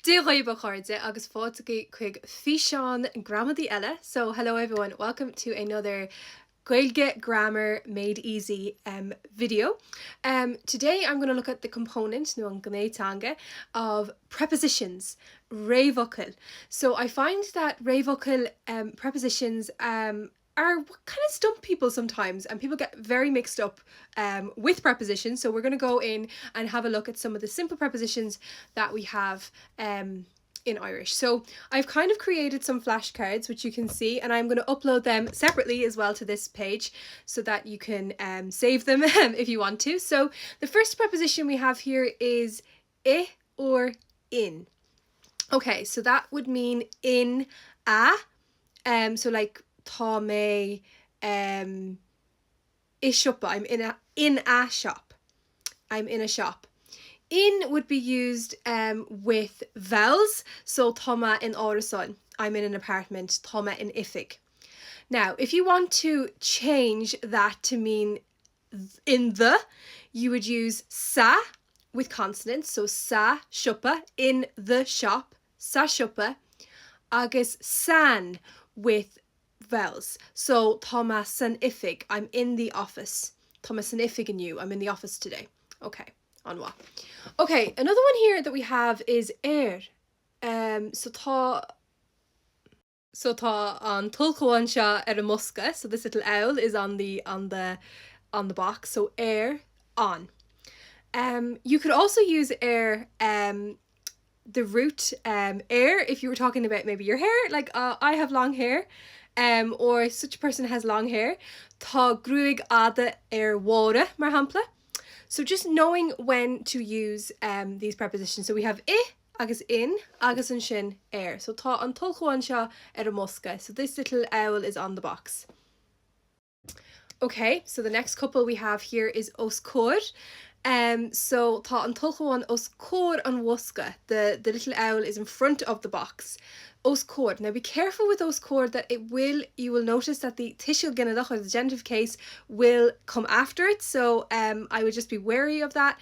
De roibe chuirde agus fátaí chuig fiseán gramadí eile. So hello everyone, welcome to another Gaeilge grammar made easy video. Today I'm going to look at the component, no an gnéitanga, of prepositions, Réamhfhocail. So I find that Réamhfhocail prepositions are what kind of stump people sometimes, and people get very mixed up with prepositions. So we're going to go in and have a look at some of the simple prepositions that we have in Irish. So I've kind of created some flashcards which you can see, and I'm going to upload them separately as well to this page so that you can save them if you want to. So the first preposition we have here is I or in. Okay, so that would mean in a, so like tá mé I shop. I'm in a shop. I'm in a shop. In would be used with vowels. So Toma in Orison. I'm in an apartment. Toma in Ifig. Now, if you want to change that to mean in the, you would use sa with consonants. So sa shoppa, in the shop. Sa shoppa. Agus san with vowels. So Thomas san Ifig, I'm in the office. Thomas san Ifig and you, I'm in the office today. Okay, on what? Okay, another one here that we have is so tá an tulcháin seo ar a musca. So this little owl is on the box. So on. You could also use the root if you were talking about maybe your hair, like I have long hair. Or such a person has long hair. Tá grúig ada mhóra mar hampla. So just knowing when to use these prepositions. So we have I agus in agus an sin So tá an tulcháin seo ar a musca. So this little owl is on the box. Okay, so the next couple we have here is os cór. So tá an tulcháin os cór an musca. The little owl is in front of the box. Os cór. Now be careful with os cór that you will notice that the tishil genadach, or the genitive case, will come after it. So I would just be wary of that.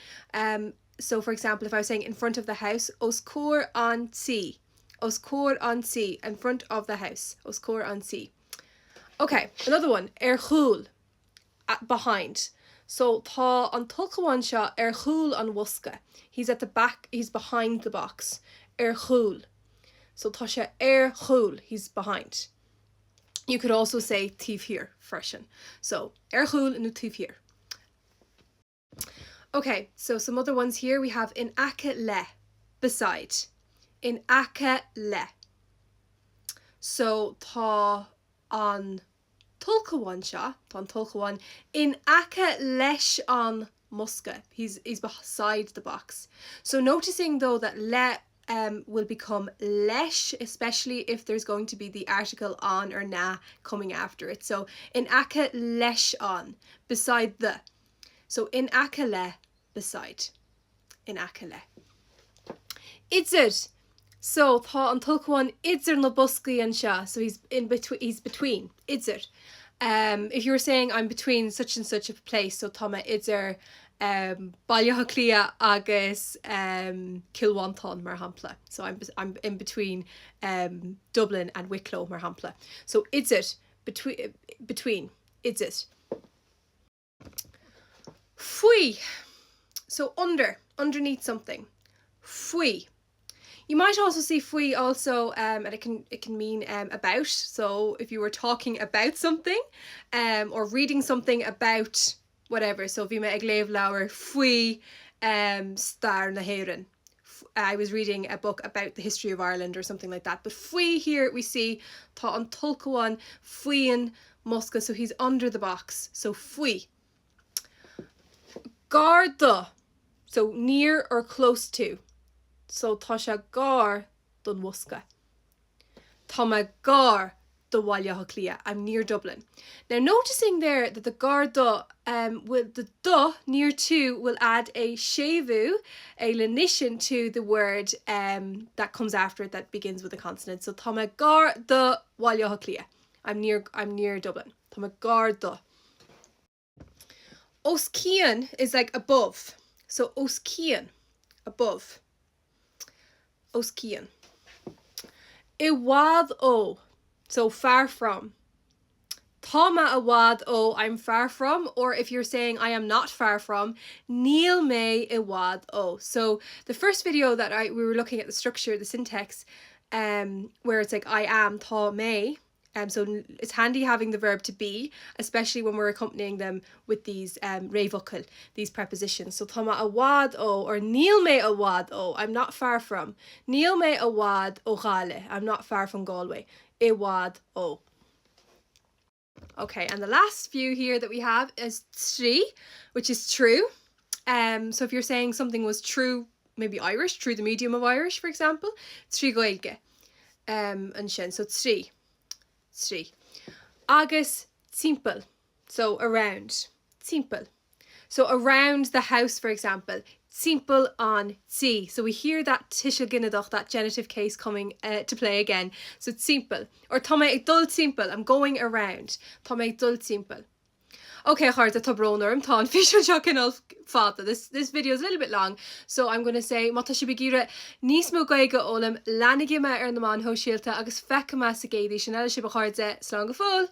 So for example, if I was saying in front of the house, os cór an tí. Os cór an tí, in front of the house. Os cór an tí. Okay, another one. Chúl, behind. So tá an tulcháin seo chúl an wusca. He's at the back, he's behind the box. Chúl. So tá sé chúl, he's behind. You could also say tív here, freshen. So chúl no tív here. Okay, so some other ones here. We have in aca le, beside. In aca le. So tá an tulcháin seo, tá an tulcháin in aca leis an musca. He's beside the box. So noticing though that le will become leis, especially if there's going to be the article on or na coming after it. So in aca leis an, beside the. So in aca le, beside. In aca le. Idzir. So tá an tulcháin idzir na buscaí an seo. So he's between. Idzir. If you were saying I'm between such and such a place, so tá me idzir Gaeilge agus Kilwanton mar hampla. So I'm in between Dublin and Wicklow mar hampla. So idzir, between. Idzir. Fui. So underneath something. Fui. You might also see fui also, and it can mean about. So if you were talking about something, or reading something about whatever. So bhí me ag léamh fui star na hÉireann. I was reading a book about the history of Ireland or something like that. But fui here we see tá an tulcháin fuiin musca, so he's under the box. So fui. Garda. So near or close to. So tá sé gar don musca. Tá me gar do Gaeilge. I'm near Dublin. Now noticing there that the Garda the do near to will add a shevu, a lenition to the word that comes after it that begins with a consonant. So tá me gar do Gaeilge. I'm near Dublin. Tá me gar do. Os cían is like above. So os cían, above. os cian. I wad ó, so far from. Tá a wad ó, I'm far from, or if you're saying I am not far from, níl mé I wad ó. So the first video that we were looking at the structure, the syntax, where it's like I am, tá mé. So it's handy having the verb to be, especially when we're accompanying them with these réamhfhocail, these prepositions. So tá a wad ó, or níl mé a wad ó, I'm not far from. Níl mé a wad ó Gaeilge, I'm not far from Galway. I wad ó. Okay, and the last few here that we have is trí, which is true. So if you're saying something was true, maybe Irish, true the medium of Irish, for example, trí Gaeilge. And sin, so trí. Agus timpeall, so around. Timpeall. So around the house, for example, timpeall an tí. So we hear that tishel ginadach, that genitive case coming to play again. So timpeall. Or tá mé ag dul timpeall, I'm going around. Tá mé ag dul timpeall. Okay, hard tá brónarm, tá an fiisiúil seo cinál fada. This video is a little bit long, so I'm going to say, má tá si begíre níos mó Gaeilge ólam, leannaigh me ar na man ho síalta agus fecha me sa Gaeilge, sin eile si ba chairde, slán go fóil.